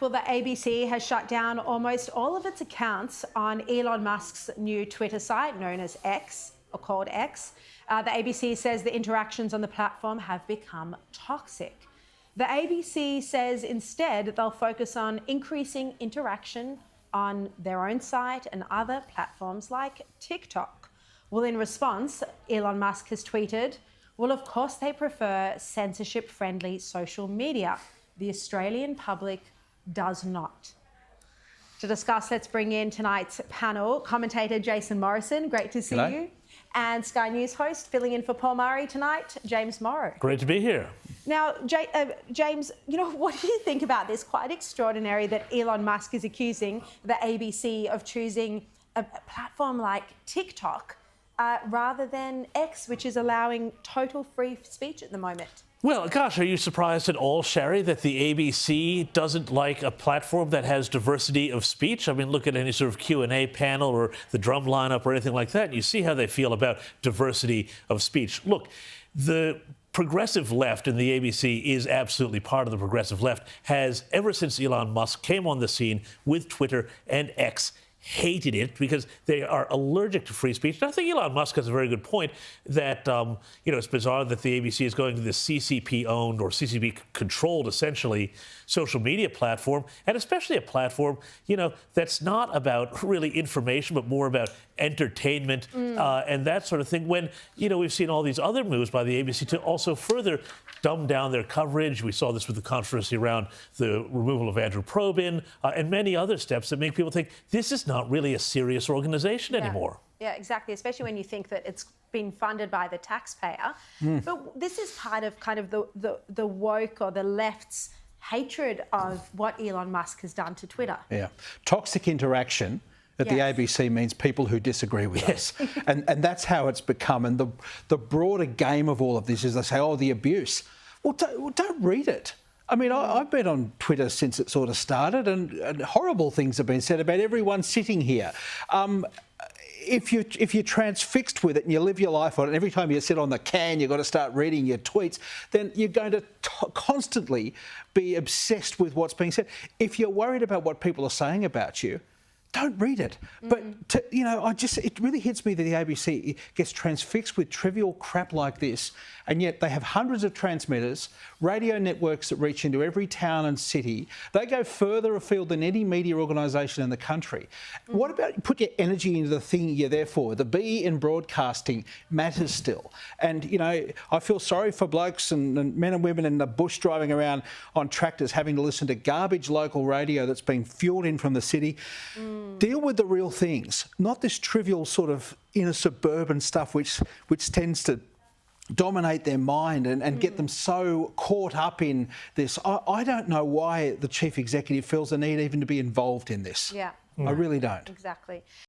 Well, the ABC has shut down almost all of its accounts on Elon Musk's new Twitter site, known as X, or called X. The ABC says the interactions on the platform have become toxic. The ABC says instead they'll focus on increasing interaction on their own site and other platforms like TikTok. Well, in response, Elon Musk has tweeted, well, of course they prefer censorship-friendly social media. The Australian public does not. To discuss, let's bring in tonight's panel, commentator Jason Morrison, great to see you, and Sky News host, filling in for Paul Murray tonight, James Morrow. Great to be here. Now, James, what do you think about this? Quite extraordinary that Elon Musk is accusing the ABC of choosing a platform like TikTok rather than X, which is allowing total free speech at the moment. Well, gosh, are you surprised at all, Sharri, that the ABC doesn't like a platform that has diversity of speech? I mean, look at any sort of Q&A panel or the drum lineup or anything like that, and you see how they feel about diversity of speech. Look, the progressive left, and the ABC is absolutely part of the progressive left, has, ever since Elon Musk came on the scene with Twitter and X, hated it because they are allergic to free speech. And I think Elon Musk has a very good point that, it's bizarre that the ABC is going to this CCP-owned or CCP-controlled, essentially, social media platform, and especially a platform, that's not about really information, but more about entertainment and that sort of thing, when, we've seen all these other moves by the ABC to also further dumb down their coverage. We saw this with the controversy around the removal of Andrew Probyn and many other steps that make people think this is not really a serious organization anymore. Yeah, exactly, especially when you think that it's been funded by the taxpayer. But this is part of kind of the woke or the left's hatred of what Elon Musk has done to Twitter. Yeah. Toxic interaction at the ABC means people who disagree with us. And that's how it's become. And the broader game of all of this is they say, oh, the abuse. Well, don't read it. I mean, I've been on Twitter since it sort of started, and horrible things have been said about everyone sitting here. If you're transfixed with it and you live your life on it, every time you sit on the can, you've got to start reading your tweets, then you're going to constantly be obsessed with what's being said. If you're worried about what people are saying about you, don't read it. But, it really hits me that the ABC gets transfixed with trivial crap like this, and yet they have hundreds of transmitters, radio networks that reach into every town and city. They go further afield than any media organisation in the country. What about put your energy into the thing you're there for? The B in broadcasting matters still. And, I feel sorry for blokes and men and women in the bush driving around on tractors having to listen to garbage local radio that's being fuelled in from the city. Deal with the real things, not this trivial sort of inner suburban stuff which tends to dominate their mind and get them so caught up in this. I don't know why the chief executive feels the need even to be involved in this. Yeah. I really don't. Exactly.